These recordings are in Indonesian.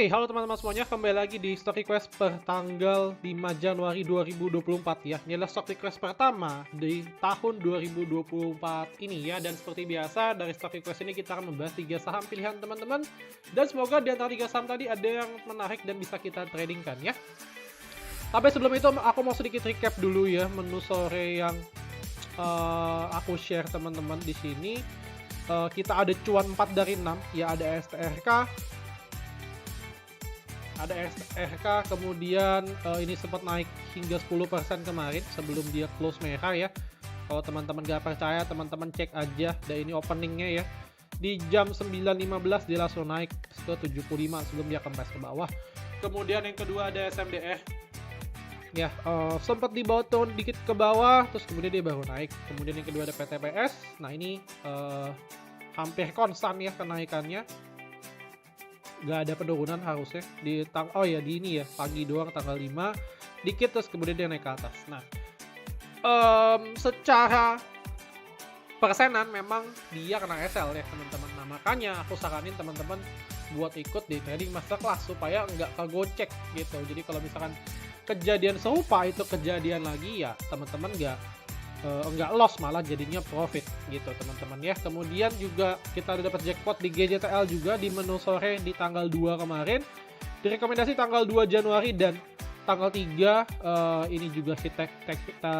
Oke, halo teman-teman semuanya, kembali lagi di stock request per tanggal 5 Januari 2024 ya. Ini adalah stock request pertama di tahun 2024 ini ya. Dan seperti biasa, dari stock request ini kita akan membahas 3 saham pilihan teman-teman. Dan semoga di antara 3 saham tadi ada yang menarik dan bisa kita tradingkan ya. Tapi sebelum itu aku mau sedikit recap dulu ya menu sore yang aku share teman-teman di sini. Kita ada cuan 4 dari 6 ya, ada STRK, kemudian ini sempat naik hingga 10% kemarin sebelum dia close merah ya. Kalau teman-teman gak percaya, teman-teman cek aja. Dan ini openingnya ya, di jam 9.15 dia langsung naik ke 75 sebelum dia kempes ke bawah. Kemudian yang kedua ada SMDR ya, sempat di bawah turun dikit ke bawah, terus kemudian dia baru naik. Kemudian yang kedua ada PTPS. Nah ini hampir konstan ya kenaikannya, nggak ada penurunan harusnya di ini ya, pagi doang tanggal 5 dikit, terus kemudian dia naik ke atas. Nah secara persenan memang dia kena SL ya teman-teman. Nah makanya aku saranin teman-teman buat ikut di trading masterclass supaya nggak kegocek gitu. Jadi kalau misalkan kejadian serupa itu kejadian lagi ya, teman-teman nggak loss, malah jadinya profit gitu teman-teman ya. Kemudian juga kita udah dapat jackpot di GJTL juga di menu sore di tanggal 2 kemarin, direkomendasi tanggal 2 Januari dan tanggal 3 ini juga kita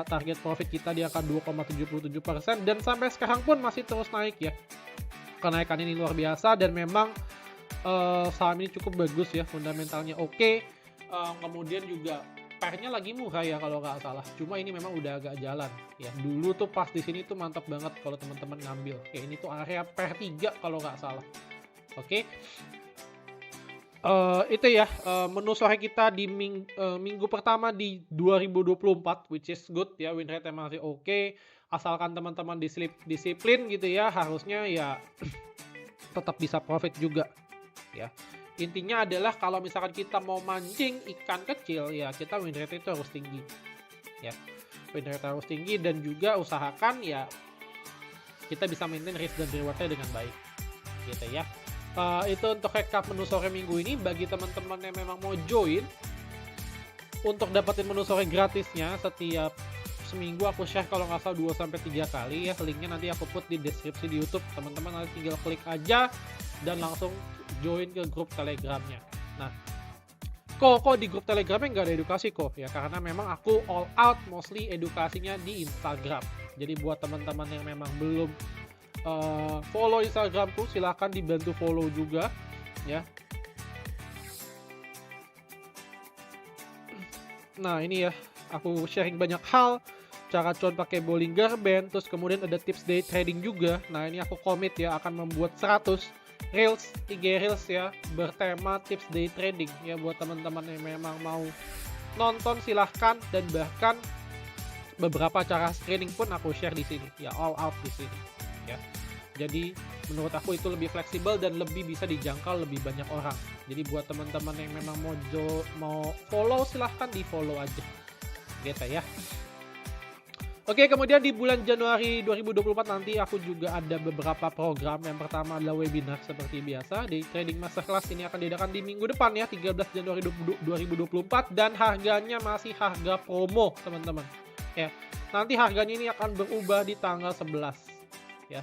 target profit kita di akan 2,77% dan sampai sekarang pun masih terus naik ya. Kenaikan ini luar biasa dan memang saham ini cukup bagus ya, fundamentalnya oke. Kemudian juga pairnya lagi murah ya kalau nggak salah. Cuma ini memang udah agak jalan ya. Dulu tuh pas di sini tuh mantap banget kalau teman-teman ngambil. Kayak ini tuh area pair 3 kalau nggak salah. Oke. Itu ya menu sore kita di minggu pertama di 2024, which is good ya, win rate masih oke. Asalkan teman-teman disiplin gitu ya, harusnya ya tetap bisa profit juga ya. Intinya adalah kalau misalkan kita mau mancing ikan kecil ya, kita win rate itu harus tinggi ya, win rate harus tinggi dan juga usahakan ya kita bisa maintain risk dan rewardnya dengan baik gitu ya. Itu untuk recap menu sore minggu ini. Bagi teman-teman yang memang mau join untuk dapetin menu sore gratisnya, setiap seminggu aku share kalau nggak salah 2-3 kali ya. Linknya nanti aku put di deskripsi di YouTube, teman-teman nanti tinggal klik aja dan langsung join ke grup telegramnya. Nah kok di grup telegramnya nggak ada edukasi kok ya, karena memang aku all out mostly edukasinya di Instagram. Jadi buat teman-teman yang memang belum follow Instagramku, silahkan dibantu follow juga ya. Nah ini ya, aku sharing banyak hal, cara cuan pakai Bollinger Band, terus kemudian ada tips day trading juga. Nah ini aku komit ya akan membuat 100 Reels, IG Reels ya, bertema tips day trading ya. Buat teman-teman yang memang mau nonton silahkan, dan bahkan beberapa cara screening pun aku share di sini ya, all out di sini ya. Jadi menurut aku itu lebih fleksibel dan lebih bisa dijangkau lebih banyak orang. Jadi buat teman-teman yang memang mau follow, silahkan di follow aja gitu ya. Oke, kemudian di bulan Januari 2024 nanti aku juga ada beberapa program. Yang pertama adalah webinar seperti biasa di Trading Masterclass. Ini akan diadakan di minggu depan ya, 13 Januari 2024, dan harganya masih harga promo teman-teman ya. Nanti harganya ini akan berubah di tanggal 11 ya.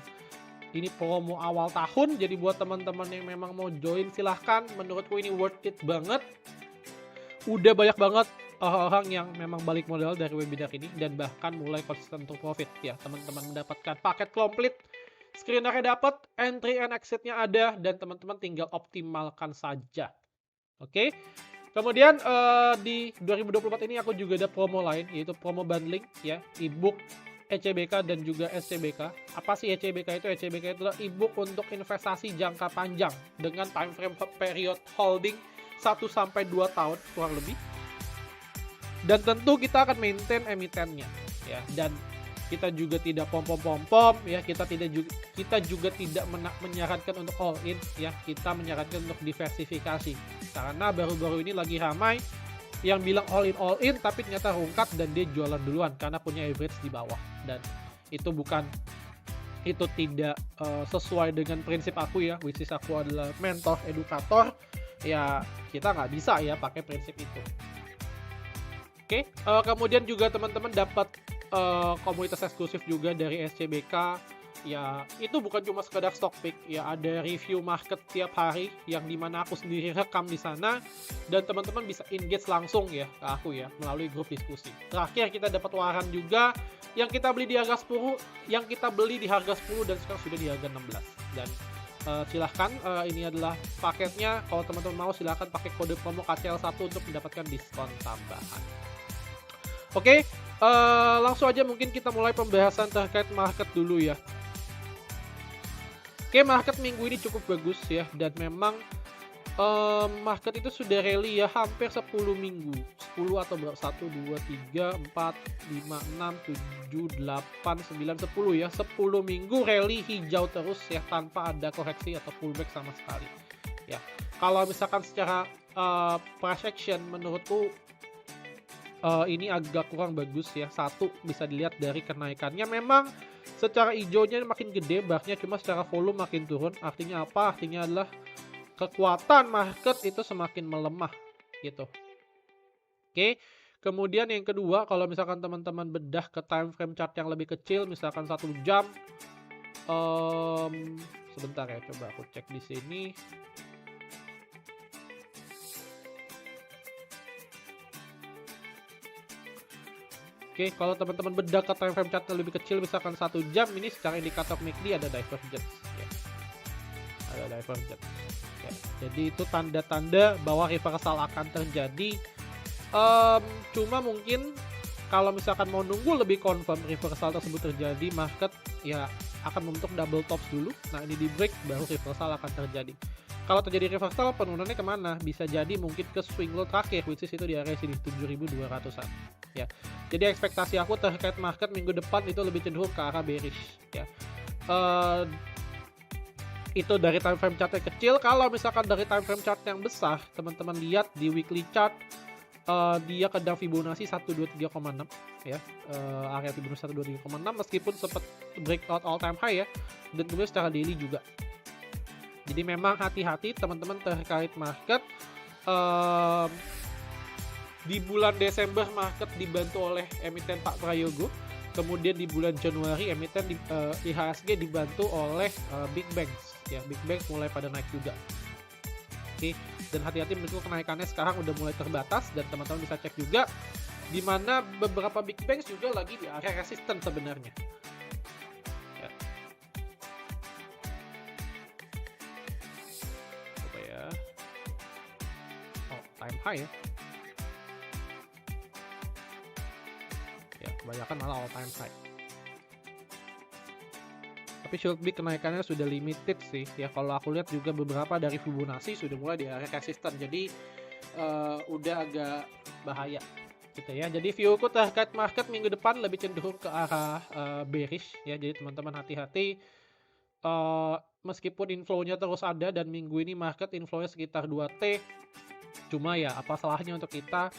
Ini promo awal tahun, jadi buat teman-teman yang memang mau join silahkan. Menurutku ini worth it banget. Udah banyak banget orang yang memang balik modal dari webinar ini dan bahkan mulai konsisten untuk profit ya. Teman-teman mendapatkan paket komplit, screenernya dapat, entry and exitnya ada, dan teman-teman tinggal optimalkan saja. Oke. Kemudian di 2024 ini aku juga ada promo lain, yaitu promo bundling ya, ebook, ECBK dan juga SCBK. Apa sih ECBK itu? ECBK itu adalah ebook untuk investasi jangka panjang dengan time frame period holding 1-2 tahun kurang lebih. Dan tentu kita akan maintain emitennya ya, dan kita juga tidak pom-pom ya, kita juga tidak menyarankan untuk all in ya, kita menyarankan untuk diversifikasi, karena baru-baru ini lagi ramai yang bilang all in tapi ternyata rungkat dan dia jualan duluan karena punya average di bawah, dan itu tidak sesuai dengan prinsip aku ya, which is aku adalah mentor, edukator. ya kita nggak bisa ya pakai prinsip itu. Oke, kemudian juga teman-teman dapat komunitas eksklusif juga dari SCBK. Ya, itu bukan cuma sekedar stock pick, ya ada review market tiap hari yang dimana aku sendiri rekam di sana dan teman-teman bisa engage langsung ya ke aku ya melalui grup diskusi. Terakhir kita dapat waran juga yang kita beli di harga 10, yang kita beli di harga 10 dan sekarang sudah di harga 16. Dan silahkan ini adalah paketnya. Kalau teman-teman mau silahkan pakai kode promo KCL1 untuk mendapatkan diskon tambahan. Oke, langsung aja mungkin kita mulai pembahasan terkait market dulu ya. Oke, market minggu ini cukup bagus ya, dan memang market itu sudah rally ya hampir 10 minggu. 10 atau berapa? 1, 2, 3, 4, 5, 6, 7, 8, 9, 10 ya. 10 minggu rally hijau terus ya tanpa ada koreksi atau pullback sama sekali. Ya, kalau misalkan secara price action menurutku ini agak kurang bagus ya. Satu, bisa dilihat dari kenaikannya memang secara hijaunya makin gede barnya, cuma secara volume makin turun. Artinya apa? Artinya adalah kekuatan market itu semakin melemah gitu. Oke, kemudian yang kedua, kalau misalkan teman-teman bedah ke time frame chart yang lebih kecil, misalkan 1 jam, sebentar ya, coba aku cek di sini. Oke, kalau teman-teman bedah ke time frame chart yang lebih kecil, misalkan 1 jam, ini secara indikator MACD ada divergence ya. Ada divergence ya. Jadi itu tanda-tanda bahwa reversal akan terjadi. Cuma mungkin kalau misalkan mau nunggu lebih confirm reversal tersebut terjadi, market ya akan membentuk double tops dulu. Nah, ini di break baru reversal akan terjadi. Kalau terjadi reversal, penurunannya kemana? Bisa jadi mungkin ke swing low terakhir, which is itu di area sini 7.200-an ya. Jadi ekspektasi aku terkait market minggu depan itu lebih cenderung ke arah bearish ya. Itu dari time frame chart yang kecil. Kalau misalkan dari time frame chart yang besar, teman-teman lihat di weekly chart, dia kedang Fibonacci 123,6 ya, area Fibonacci 123,6 meskipun sempat breakout all time high ya, dan kemudian secara daily juga. Jadi memang hati-hati teman-teman terkait market. Di bulan Desember market dibantu oleh emiten Pak Prayogo. Kemudian di bulan Januari emiten IHSG dibantu oleh Big Banks. Ya, Big Banks mulai pada naik juga. Oke, dan hati-hati menurutku kenaikannya sekarang udah mulai terbatas, dan teman-teman bisa cek juga di mana beberapa Big Banks juga lagi di area resisten sebenarnya. Ya. Coba ya. Oh, time high ya. Kebanyakan malah all time high. Tapi short big kenaikannya sudah limited sih ya. Kalau aku lihat juga beberapa dari Fibonacci sudah mulai di area resisten. Jadi udah agak bahaya gitu ya. Jadi viewku terkait market minggu depan lebih cenderung ke arah bearish ya. Jadi teman-teman hati-hati. Meskipun inflow-nya terus ada dan minggu ini market inflow-nya sekitar 2T. Cuma ya apa salahnya untuk kita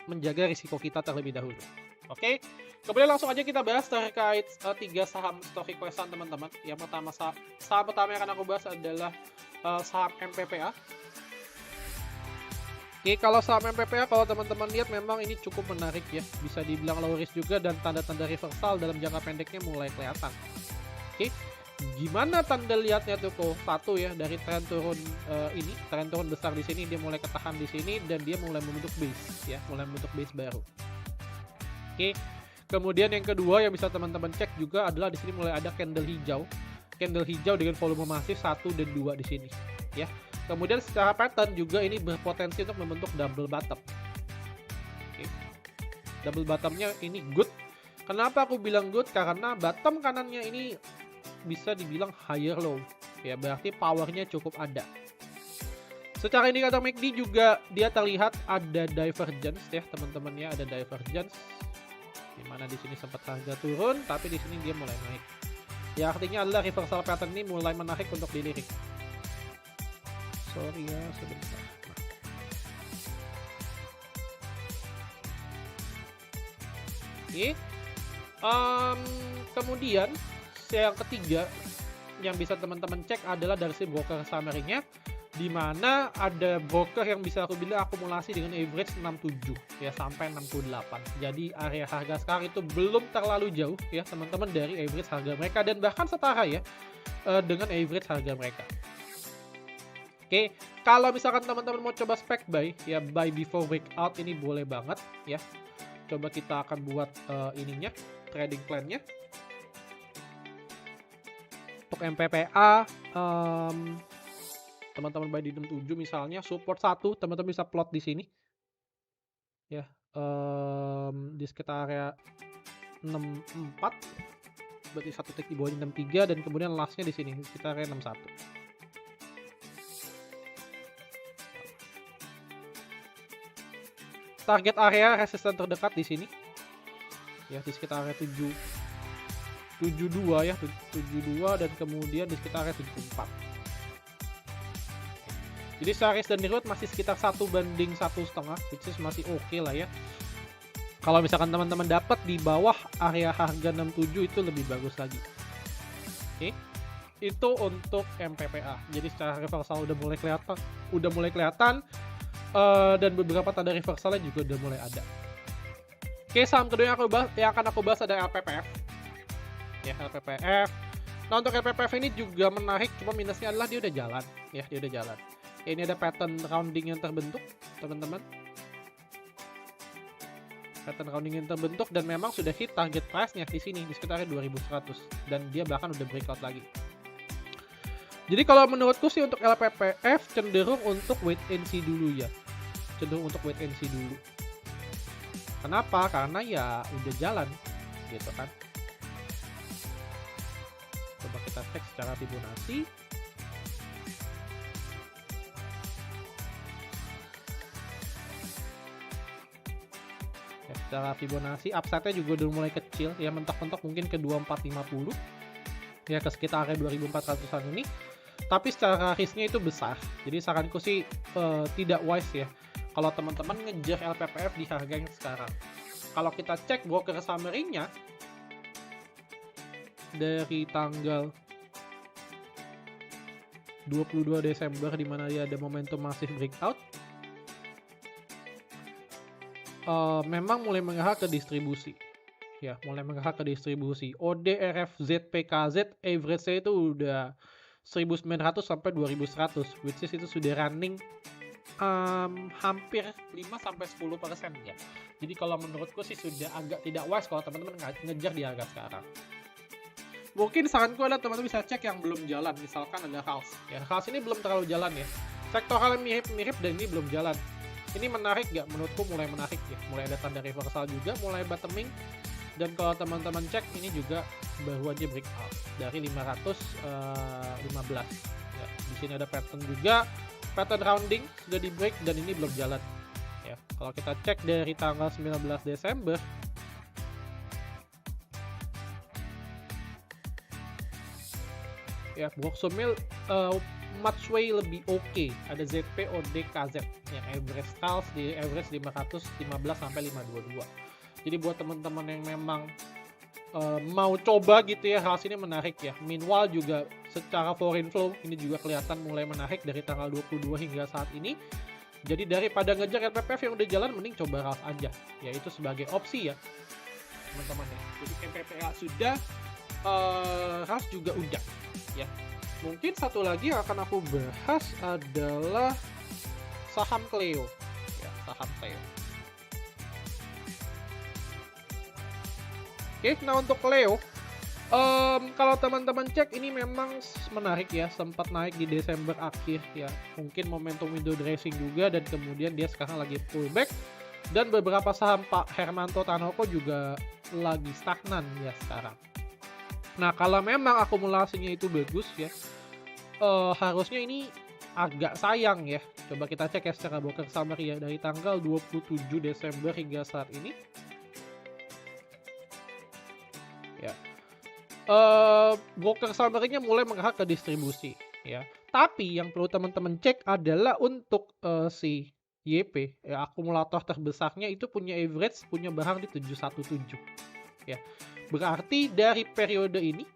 menjaga risiko kita terlebih dahulu. Oke, kemudian langsung aja kita bahas terkait 3 saham stock requestan teman-teman. Yang pertama, saham pertama yang akan aku bahas adalah saham MPPA. Oke, kalau saham MPPA, kalau teman-teman lihat memang ini cukup menarik ya. Bisa dibilang low risk juga, dan tanda-tanda reversal dalam jangka pendeknya mulai kelihatan. Oke, gimana tanda lihatnya tuh kok? Satu ya, dari tren turun ini, tren turun besar di sini, dia mulai ketahan di sini dan dia mulai membentuk base ya, mulai membentuk base baru. Oke. Kemudian yang kedua yang bisa teman-teman cek juga adalah di sini mulai ada candle hijau. Candle hijau dengan volume masif 1 dan 2 di sini ya. Kemudian secara pattern juga ini berpotensi untuk membentuk double bottom. Oke. Double bottomnya ini good. Kenapa aku bilang good? Karena bottom kanannya ini bisa dibilang higher low ya, berarti powernya cukup ada. Secara indikator MACD juga dia terlihat ada divergence ya teman-teman ya, ada divergence dimana di sini sempat harga turun tapi di sini dia mulai naik ya, artinya adalah reversal pattern ini mulai menarik untuk dilirik. Sorry ya sebentar. Oke. Kemudian yang ketiga yang bisa teman-teman cek adalah dari si broker summary-nya. di mana ada broker yang bisa aku bilang akumulasi dengan average 67 ya sampai 68. Jadi area harga sekarang itu belum terlalu jauh ya teman-teman dari average harga mereka, dan bahkan setara ya dengan average harga mereka. Oke, kalau misalkan teman-teman mau coba spec buy ya, buy before breakout ini boleh banget ya. Coba kita akan buat ininya, trading plan-nya. Untuk MPPA teman-teman buy di 67 misalnya, support 1 teman-teman bisa plot di sini ya, di sekitar area 64, berarti satu titik di bawahnya 63, dan kemudian lastnya di sini di sekitar area 61. Target area resisten terdekat di sini ya, di sekitar area 72 ya, 72, dan kemudian di sekitar area 74. Jadi secara risk dan reward masih sekitar 1:1,5, which is masih oke lah ya. Kalau misalkan teman-teman dapat di bawah area harga 67 itu lebih bagus lagi. Oke. Itu untuk MPPA. Jadi secara reversal udah mulai kelihatan, dan beberapa tanda reversalnya juga udah mulai ada. Oke, saham kedua yang akan aku bahas ada LPPF. Ya, LPPF. Nah, untuk LPPF ini juga menarik, cuma minusnya adalah dia udah jalan. Ya, dia udah jalan. Ini ada pattern rounding yang terbentuk, teman-teman. Pattern rounding yang terbentuk dan memang sudah hit target price-nya di sini di sekitar 2100, dan dia bahkan udah breakout lagi. Jadi kalau menurutku sih untuk LPPF cenderung untuk wait and see dulu ya. Cenderung untuk wait and see dulu. Kenapa? Karena ya udah jalan gitu kan. Coba kita cek secara Fibonacci. Ya, secara Fibonacci upside-nya juga udah mulai kecil ya, mentok-mentok mungkin ke 2450 ya, ke sekitar area 2400-an ini. Tapi secara risknya itu besar. Jadi saranku sih tidak wise ya kalau teman-teman ngejar LPPF di harga yang sekarang. Kalau kita cek broker summary-nya dari tanggal 22 Desember di mana dia ada momentum masif breakout, memang mulai mengarah ke distribusi. Ya, mulai mengarah ke distribusi. ODRF ZPKZ average-nya itu udah 1900 sampai 2100, which is itu sudah running hampir 5-10% ya. Jadi kalau menurutku sih sudah agak tidak wise kalau teman-teman ngejar di harga sekarang. Mungkin saranku adalah teman-teman bisa cek yang belum jalan, misalkan ada Hals. Ya, Hals ini belum terlalu jalan ya. Sektoral mirip-mirip dan ini belum jalan. Ini menarik nggak? Menurutku mulai menarik ya. Mulai ada tanda reversal juga, mulai bottoming. Dan kalau teman-teman cek ini juga baru aja breakout dari 515. Ya, di sini ada pattern juga, pattern rounding sudah di break dan ini belum jalan. Ya, kalau kita cek dari tanggal 19 Desember, ya Boxomil much way lebih oke. Ada ZP, OD, KZ yang average Hals di average 515 sampai 522. Jadi buat teman-teman yang memang mau coba gitu ya, Hals ini menarik ya. Meanwhile juga secara foreign flow ini juga kelihatan mulai menarik dari tanggal 22 hingga saat ini. Jadi daripada ngejar LPPF yang udah jalan, mending coba Hals aja. Ya itu sebagai opsi ya teman-teman ya. Jadi MPPA sudah, Hals juga udah ya. Mungkin satu lagi yang akan aku bahas adalah saham Cleo. Ya, saham Cleo. Oke, nah untuk Cleo, kalau teman-teman cek ini memang menarik ya, sempat naik di Desember akhir ya. Mungkin momentum window dressing juga dan kemudian dia sekarang lagi pullback. Dan beberapa saham Pak Hermanto Tanoko juga lagi stagnan ya sekarang. Nah, kalau memang akumulasinya itu bagus ya, harusnya ini agak sayang ya. Coba kita cek ya secara broker summary ya, dari tanggal 27 Desember hingga saat ini. Ya. Broker summary-nya mulai mengarah ke distribusi ya. Tapi yang perlu teman-teman cek adalah untuk si YP ya, akumulator terbesarnya itu punya average, punya barang di 717 ya. Berarti dari periode ini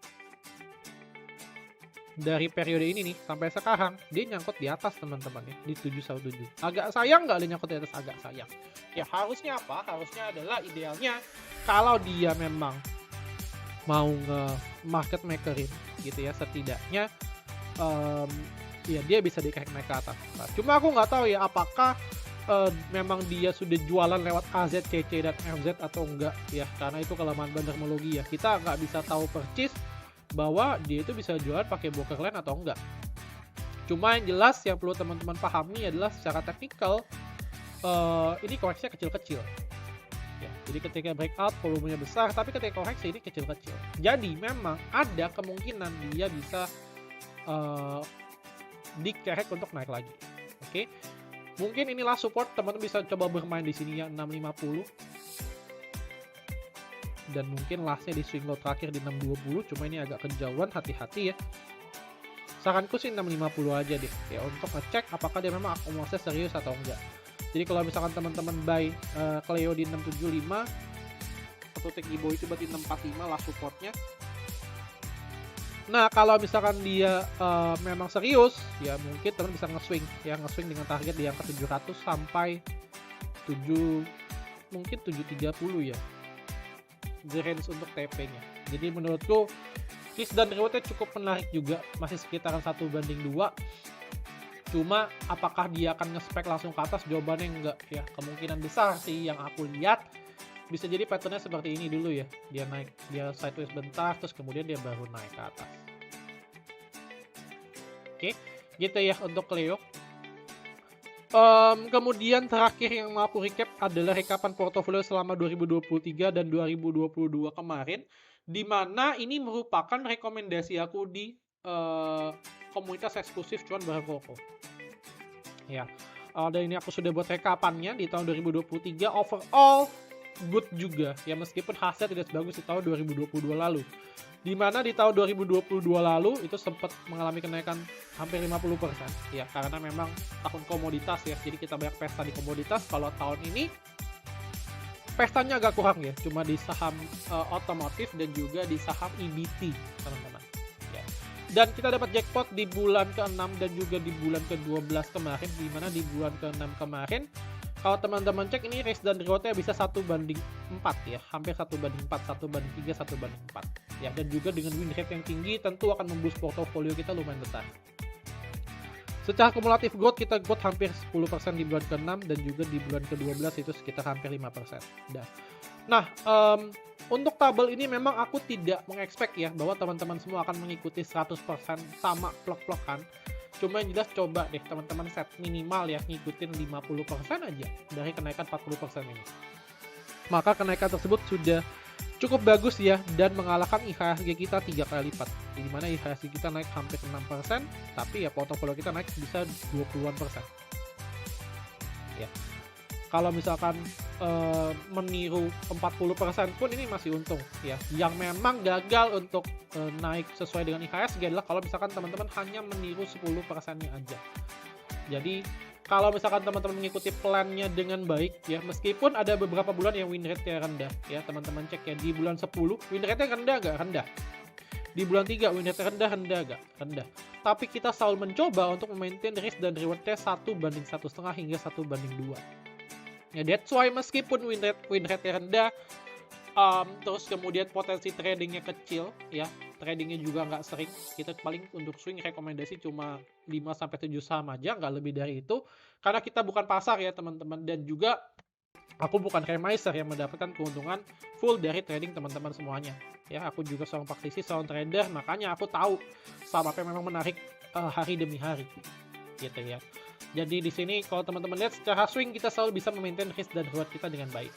dari periode ini nih sampai sekarang dia nyangkut di atas teman-teman ya, di 717. Agak sayang nggak dia nyangkut di atas? Agak sayang. Ya harusnya apa? Harusnya adalah idealnya kalau dia memang mau nge-market makerin gitu ya, setidaknya ya dia bisa naik ke atas. Nah, cuma aku nggak tahu ya apakah memang dia sudah jualan lewat AZ, CC, dan FZ atau enggak ya, karena itu kelemahan bandarmologi ya. Kita nggak bisa tahu percis bahwa dia itu bisa jualan pakai broker lain atau enggak. Cuma yang jelas yang perlu teman-teman pahami adalah secara teknikal ini koreksinya kecil-kecil. Ya, jadi ketika breakout volumenya besar, tapi ketika koreksi ini kecil-kecil. Jadi memang ada kemungkinan dia bisa dikerek untuk naik lagi. Oke. Mungkin inilah support, teman-teman bisa coba bermain di sini ya 650. Dan mungkin lastnya di swing low terakhir di 620, cuma ini agak kejauhan, hati-hati ya. Saranku sih 650 aja deh ya, untuk ngecek apakah dia memang akumulasinya serius atau enggak. Jadi kalau misalkan teman-teman buy Cleo di 675 atau take Ibo itu berarti 645 lah supportnya. Nah kalau misalkan dia memang serius ya, mungkin teman bisa nge-swing ya, nge-swing dengan target di angka 700 sampai 730 ya, the range untuk TP-nya. Jadi menurutku risk dan rewardnya cukup menarik juga, masih sekitaran 1:2. Cuma apakah dia akan nge-spek langsung ke atas? Jawabannya enggak ya. Kemungkinan besar sih yang aku lihat bisa jadi patternnya seperti ini dulu ya. Dia naik, dia sideways bentar, terus kemudian dia baru naik ke atas. Oke, gitu ya untuk Cleo. Kemudian terakhir yang mau aku recap adalah rekapan portofolio selama 2023 dan 2022 kemarin, di mana ini merupakan rekomendasi aku di komunitas eksklusif cuan bareng Koko. Ya, dan ini aku sudah buat rekapannya di tahun 2023, overall good juga ya, meskipun hasilnya tidak sebagus di tahun 2022 lalu. Di mana di tahun 2022 lalu itu sempat mengalami kenaikan hampir 50% ya, karena memang tahun komoditas ya, jadi kita banyak pesta di komoditas. Kalau tahun ini pestanya agak kurang ya, cuma di saham otomotif dan juga di saham EBT teman-teman ya. Dan kita dapat jackpot di bulan ke-6 dan juga di bulan ke-12 kemarin, di mana di bulan ke-6 kemarin kalau teman-teman cek ini risk dan rewardnya bisa 1:4 ya, hampir 1:4, 1:3, 1:4 ya. Dan juga dengan win rate yang tinggi tentu akan memboost portofolio kita lumayan besar. Secara kumulatif growth kita growth hampir 10% di bulan ke-6 dan juga di bulan ke-12 itu sekitar hampir 5%. Nah, untuk tabel ini memang aku tidak mengexpect ya bahwa teman-teman semua akan mengikuti 100% sama plok-plokan. Cuma yang jelas coba deh teman-teman set minimal ya, ngikutin 50% aja dari kenaikan 40% ini. Maka kenaikan tersebut sudah cukup bagus ya, dan mengalahkan IHSG kita 3 kali lipat. Di mana IHSG kita naik hampir 6%, tapi ya portofolio kita naik bisa 20-an%. Ya. Kalau misalkan meniru 40% pun ini masih untung ya. Yang memang gagal untuk naik sesuai dengan IHSG adalah kalau misalkan teman-teman hanya meniru 10%-nya aja. Jadi kalau misalkan teman-teman mengikuti plannya dengan baik ya, meskipun ada beberapa bulan yang win rate-nya rendah ya, teman-teman cek ya, di bulan 10 win rate-nya rendah agak rendah. Di bulan 3 win rate rendah agak rendah. Tapi kita selalu mencoba untuk memaintain risk dan reward-nya 1:1,5 hingga 1:2. Ya, that's why meskipun win rate rendah, terus kemudian potensi tradingnya kecil ya, tradingnya juga nggak sering, kita paling untuk swing rekomendasi cuma 5-7 saham aja, nggak lebih dari itu, karena kita bukan pasar ya teman-teman, dan juga aku bukan remiser yang mendapatkan keuntungan full dari trading teman-teman semuanya ya. Aku juga seorang praktisi, seorang trader, makanya aku tahu saham apa yang memang menarik hari demi hari gitu ya. Jadi di sini kalau teman-teman lihat secara swing kita selalu bisa memaintain risk dan reward kita dengan baik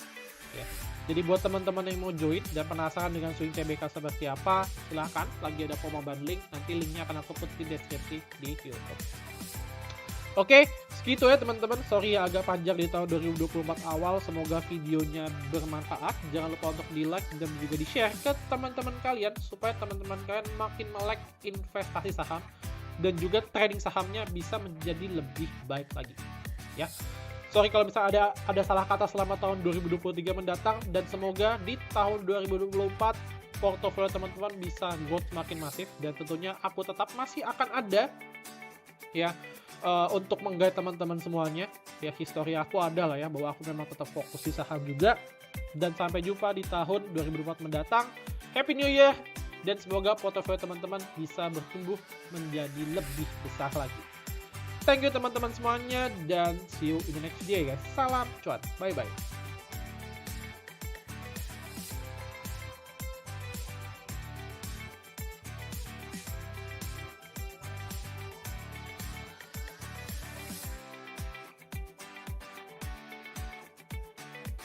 ya. Jadi buat teman-teman yang mau join dan penasaran dengan swing CBK seperti apa, silahkan, lagi ada promo bundling, nanti linknya akan aku put di deskripsi di YouTube. Oke, segitu ya teman-teman. Sorry ya agak panjang di tahun 2024 awal. Semoga videonya bermanfaat. Jangan lupa untuk di like dan juga di share ke teman-teman kalian supaya teman-teman kalian makin melek investasi saham dan juga trading sahamnya bisa menjadi lebih baik lagi ya. Sorry kalau misalnya ada salah kata selama tahun 2023 mendatang, dan semoga di tahun 2024 portofolio teman-teman bisa growth semakin masif, dan tentunya aku tetap masih akan ada ya untuk menggait teman-teman semuanya. Ya, histori aku ada lah ya, bahwa aku memang tetap fokus di saham juga. Dan sampai jumpa di tahun 2024 mendatang. Happy New Year, dan semoga portofolio teman-teman bisa bertumbuh menjadi lebih besar lagi. Thank you teman-teman semuanya, dan see you in the next video guys. Salam cuan, bye bye.